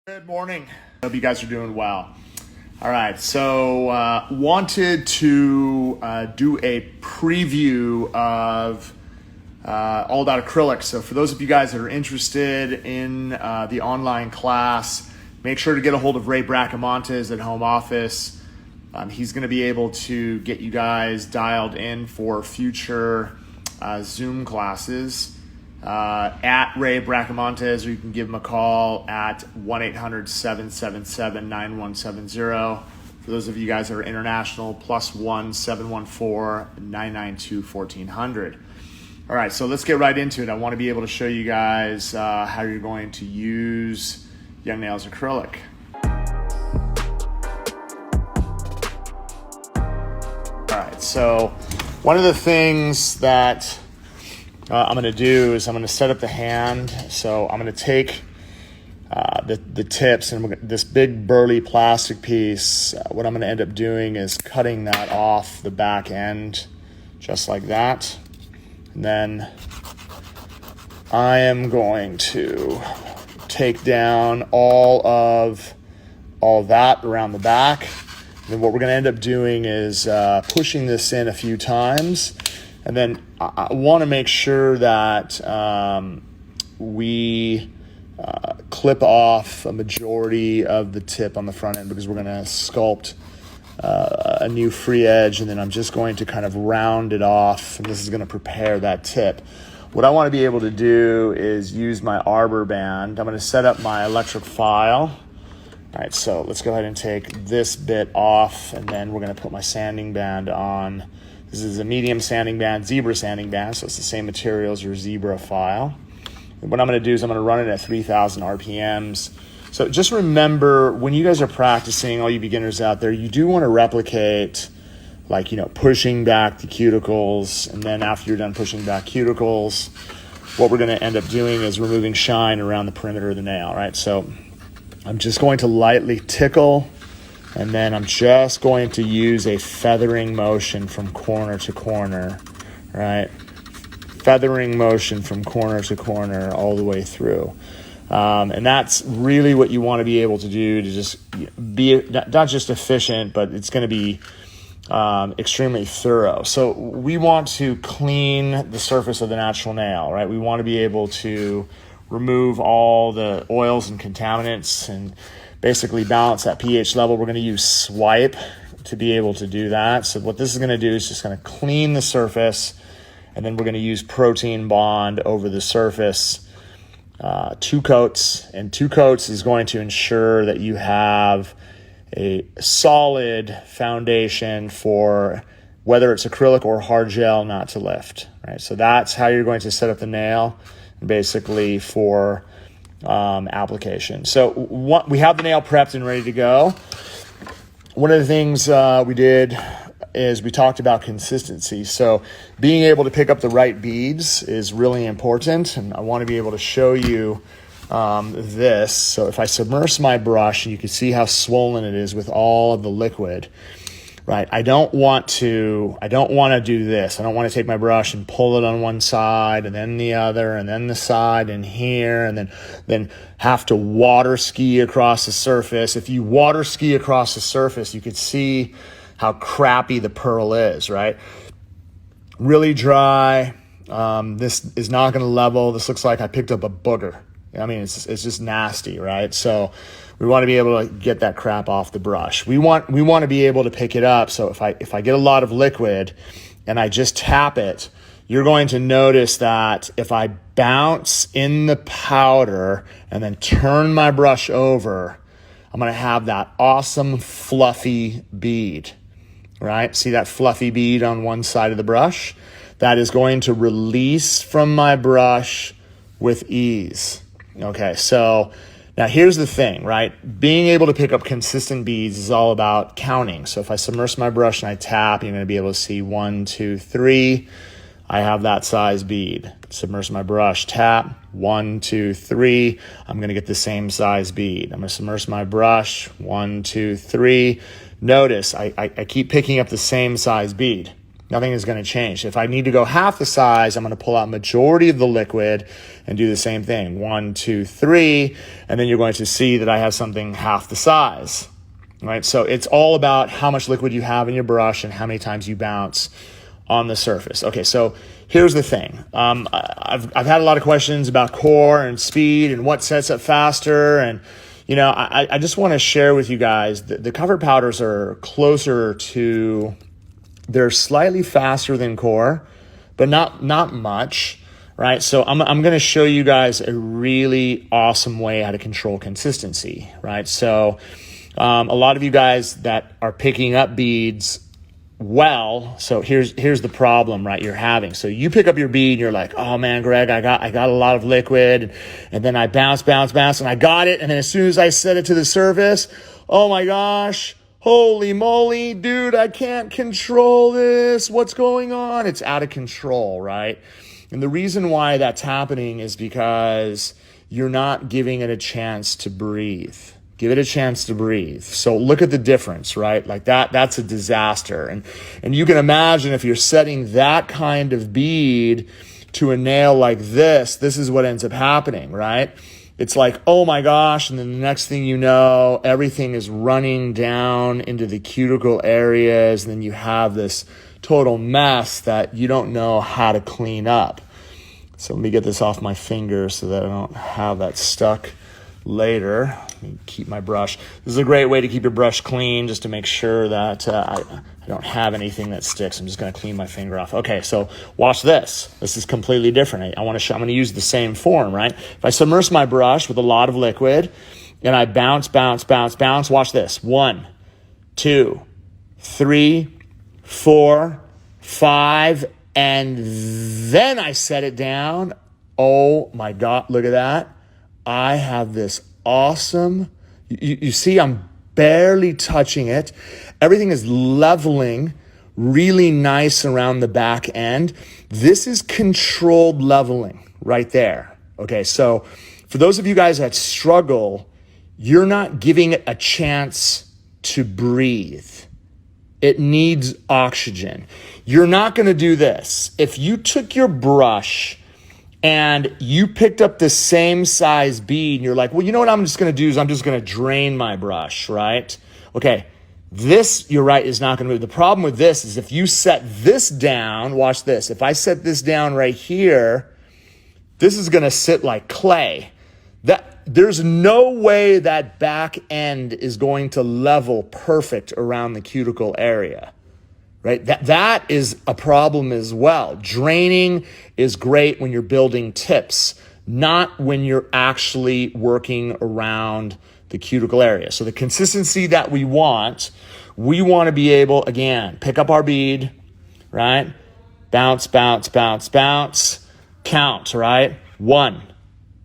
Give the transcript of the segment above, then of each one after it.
Good morning. Hope you guys are doing well. All right, so wanted to do a preview of all about acrylic. So for those of you guys that are interested in the online class, make sure to get a hold of Ray Bracamontes at home office. He's going to be able to get you guys dialed in for future Zoom classes. At Ray Bracamontes, or you can give him a call at 1-800-777-9170. For those of you guys that are international, +1 714-992-1400. All right, so let's get right into it. I want to be able to show you guys how you're going to use Young Nails acrylic. All right, so one of the things that I'm going to do is I'm going to set up the hand. So I'm going to take the tips and this big burly plastic piece. What I'm going to end up doing is cutting that off the back end just like that. And then I am going to take down all that around the back. And then what we're going to end up doing is pushing this in a few times. And then I want to make sure that we clip off a majority of the tip on the front end, because we're going to sculpt a new free edge, and then I'm just going to kind of round it off, and this is going to prepare that tip. What I want to be able to do is use my arbor band. I'm going to set up my electric file. All right, so let's go ahead and take this bit off, and then we're going to put my sanding band on. This is a medium sanding band, zebra sanding band, so it's the same material as your zebra file. And what I'm going to do is I'm going to run it at 3,000 RPMs. So just remember, when you guys are practicing, all you beginners out there, you do want to replicate, like, pushing back the cuticles, and then after you're done pushing back cuticles, what we're going to end up doing is removing shine around the perimeter of the nail, right? So I'm just going to lightly tickle, and then I'm just going to use a feathering motion from corner to corner, right? Feathering motion from corner to corner all the way through. And that's really what you want to be able to do to just be not just efficient, but it's going to be extremely thorough. So we want to clean the surface of the natural nail, right? We want to be able to remove all the oils and contaminants and basically balance that pH level. We're going to use swipe to be able to do that. So what this is going to do is just going to clean the surface, and then we're going to use protein bond over the surface. 2 coats, and 2 coats is going to ensure that you have a solid foundation for whether it's acrylic or hard gel not to lift, right? So that's how you're going to set up the nail, basically, for application. So we have the nail prepped and ready to go. One of the things we did is we talked about consistency. So being able to pick up the right beads is really important, and I want to be able to show you this. So if I submerge my brush, and you can see how swollen it is with all of the liquid, right? I don't want to do this. I don't want to take my brush and pull it on one side and then the other and then the side and here, and then have to water ski across the surface. If you water ski across the surface, you could see how crappy the pearl is, right? Really dry. This is not going to level. This looks like I picked up a booger. I mean, it's just nasty, right? So we want to be able to get that crap off the brush. We want to be able to pick it up. So if I get a lot of liquid and I just tap it, you're going to notice that if I bounce in the powder and then turn my brush over, I'm going to have that awesome fluffy bead, right? See that fluffy bead on one side of the brush? That is going to release from my brush with ease. Okay, so now here's the thing, right? Being able to pick up consistent beads is all about counting. So if I submerge my brush and I tap, you're going to be able to see 1, 2, 3. I have that size bead. Submerge my brush, tap, 1, 2, 3. I'm going to get the same size bead. I'm going to submerge my brush, 1, 2, 3. Notice I keep picking up the same size bead. Nothing is going to change. If I need to go half the size, I'm going to pull out majority of the liquid and do the same thing. 1, 2, 3, and then you're going to see that I have something half the size, right? So it's all about how much liquid you have in your brush and how many times you bounce on the surface. Okay, so here's the thing. I've had a lot of questions about core and speed and what sets up faster, and I just want to share with you guys that the cover powders are closer to, they're slightly faster than core, but not much, right? So I'm going to show you guys a really awesome way how to control consistency, right? So a lot of you guys that are picking up beads well, so here's the problem, right, you're having. So you pick up your bead and you're like, oh man, Greg, I got a lot of liquid, and then I bounce, and I got it, and then as soon as I set it to the surface, oh my gosh, holy moly, dude, I can't control this. What's going on? It's out of control, right? And the reason why that's happening is because you're not giving it a chance to breathe. Give it a chance to breathe. So look at the difference, right? Like that's a disaster. And you can imagine if you're setting that kind of bead to a nail like this is what ends up happening, right? It's like, oh my gosh, and then the next thing you know, everything is running down into the cuticle areas, and then you have this total mess that you don't know how to clean up. So let me get this off my finger so that I don't have that stuck later. Let me keep my brush. This is a great way to keep your brush clean, just to make sure that I don't have anything that sticks. I'm just going to clean my finger off. Okay, so watch this. This is completely different. I'm going to use the same form, right? If I submerge my brush with a lot of liquid and I bounce, watch this. 1, 2, 3, 4, 5, and then I set it down. Oh my God, look at that. I have this awesome, you see I'm barely touching it. Everything is leveling really nice around the back end. This is controlled leveling right there. Okay, so for those of you guys that struggle, you're not giving it a chance to breathe. It needs oxygen. You're not going to do this. If you took your brush and you picked up the same size bead and you're like, well, you know what I'm just going to do is I'm just going to drain my brush, right? Okay, this, you're right, is not going to move. The problem with this is if you set this down, watch this. If I set this down right here, this is going to sit like clay. There's no way that back end is going to level perfect around the cuticle area. Right? That is a problem as well. Draining is great when you're building tips, not when you're actually working around the cuticle area. So the consistency that we want to be able, again, pick up our bead, right? Bounce, count, right? 1,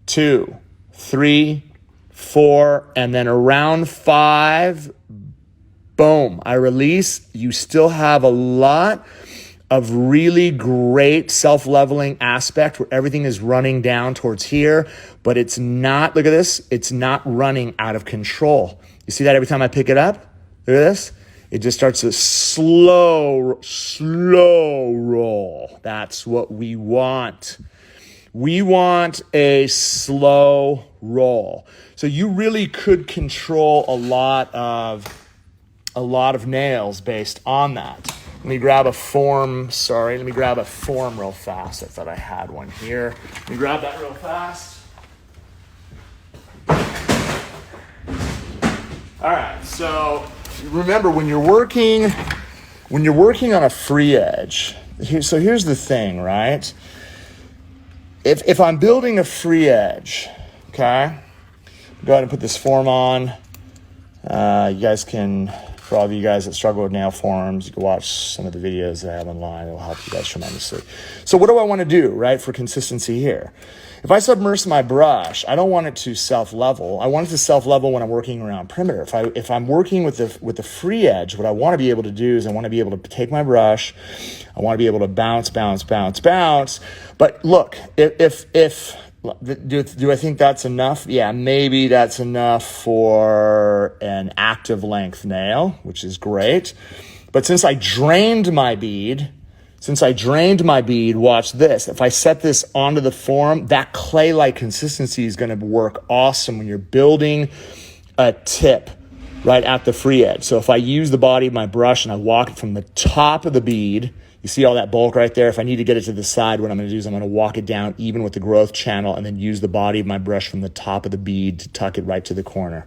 2, 3, 4, and then around 5, boom, I release. You still have a lot of really great self-leveling aspect where everything is running down towards here, but it's not, look at this, it's not running out of control. You see that every time I pick it up? Look at this. It just starts to slow roll. That's what we want. We want a slow roll. So you really could control a lot of nails based on that. Let me grab a form real fast. I thought I had one here. Let me grab that real fast. All right, so remember when you're working on a free edge, here's the thing, right? If I'm building a free edge, okay, go ahead and put this form on. You guys can, for all of you guys that struggle with nail forms, you can watch some of the videos that I have online. It'll help you guys tremendously. So what do I want to do, right, for consistency here? If I submerge my brush, I don't want it to self-level. I want it to self-level when I'm working around perimeter. If I'm working with the free edge, what I want to be able to do is I want to be able to take my brush. I want to be able to bounce. But look, do I think that's enough? Yeah, maybe that's enough for an active length nail, which is great. But since I drained my bead, Since I drained my bead, watch this. If I set this onto the form, that clay-like consistency is gonna work awesome when you're building a tip right at the free edge. So if I use the body of my brush and I walk it from the top of the bead, you see all that bulk right there? If I need to get it to the side, what I'm gonna do is I'm gonna walk it down even with the growth channel and then use the body of my brush from the top of the bead to tuck it right to the corner.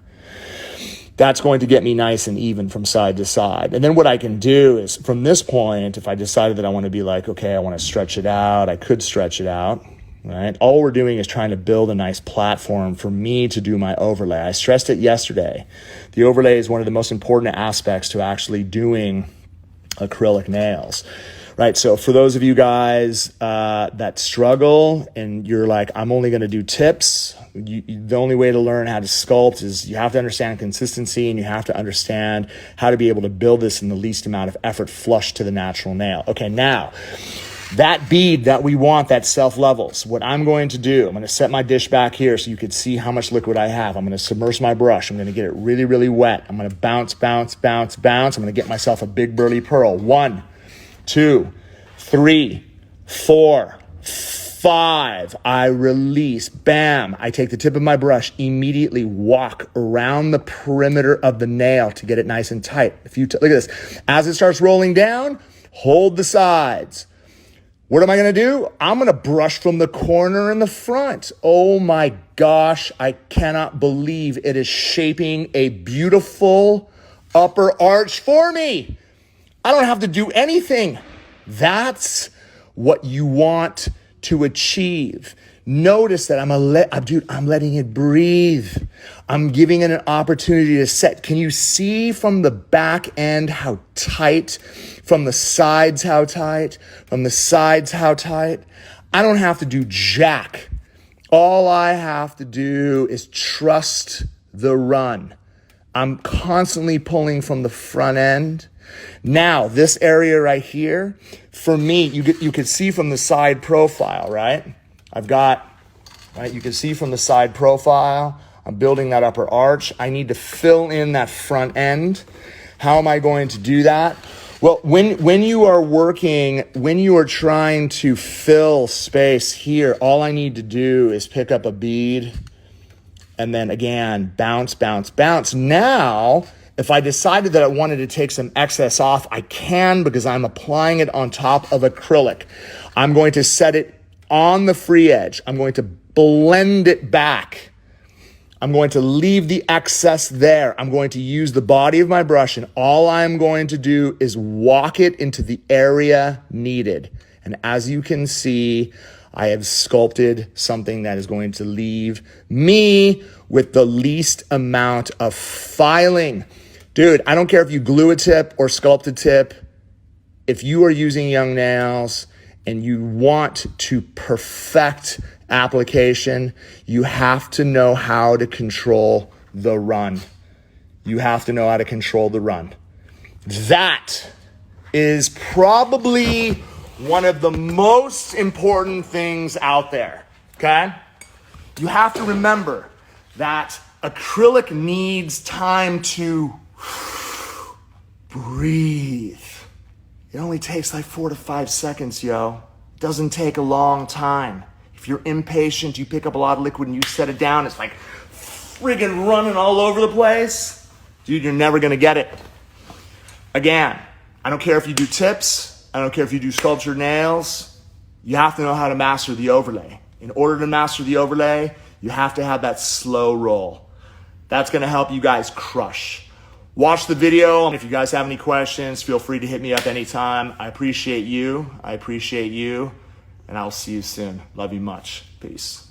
That's going to get me nice and even from side to side. And then what I can do is from this point, if I decided that I want to be like, okay, I want to stretch it out, I could stretch it out, right? All we're doing is trying to build a nice platform for me to do my overlay. I stressed it yesterday. The overlay is one of the most important aspects to actually doing acrylic nails. Right, so for those of you guys that struggle and you're like, I'm only going to do tips, the only way to learn how to sculpt is you have to understand consistency and you have to understand how to be able to build this in the least amount of effort flush to the natural nail. Okay, now, that bead that we want, that self-levels, what I'm going to do, I'm going to set my dish back here so you can see how much liquid I have. I'm going to submerge my brush. I'm going to get it really, really wet. I'm going to bounce, bounce, bounce, bounce. I'm going to get myself a big burly pearl. 1, 2, 3, 4, 5. I release. Bam. I take the tip of my brush, immediately walk around the perimeter of the nail to get it nice and tight. Look at this. As it starts rolling down, hold the sides. What am I going to do? I'm going to brush from the corner in the front. Oh my gosh, I cannot believe it is shaping a beautiful upper arch for me. I don't have to do anything. That's what you want to achieve. Notice that I'm letting it breathe. I'm giving it an opportunity to set. Can you see from the back end how tight? From the sides how tight? From the sides how tight? I don't have to do jack. All I have to do is trust the run. I'm constantly pulling from the front end. Now, this area right here, for me, you can see from the side profile, right? You can see from the side profile, I'm building that upper arch. I need to fill in that front end. How am I going to do that? Well, when you are trying to fill space here, all I need to do is pick up a bead and then again, bounce, bounce, bounce. Now, if I decided that I wanted to take some excess off, I can because I'm applying it on top of acrylic. I'm going to set it on the free edge. I'm going to blend it back. I'm going to leave the excess there. I'm going to use the body of my brush and all I'm going to do is walk it into the area needed. And as you can see, I have sculpted something that is going to leave me with the least amount of filing. Dude, I don't care if you glue a tip or sculpt a tip. If you are using young nails and you want to perfect application, you have to know how to control the run. You have to know how to control the run. That is probably one of the most important things out there, okay? You have to remember that acrylic needs time to breathe. It only takes like 4 to 5 seconds, yo. It doesn't take a long time. If you're impatient, you pick up a lot of liquid and you set it down, it's like friggin' running all over the place. Dude, you're never gonna get it. Again, I don't care if you do tips, I don't care if you do sculptured nails, you have to know how to master the overlay. In order to master the overlay, you have to have that slow roll. That's gonna help you guys crush. Watch the video. If you guys have any questions, feel free to hit me up anytime. I appreciate you. And I'll see you soon. Love you much. Peace.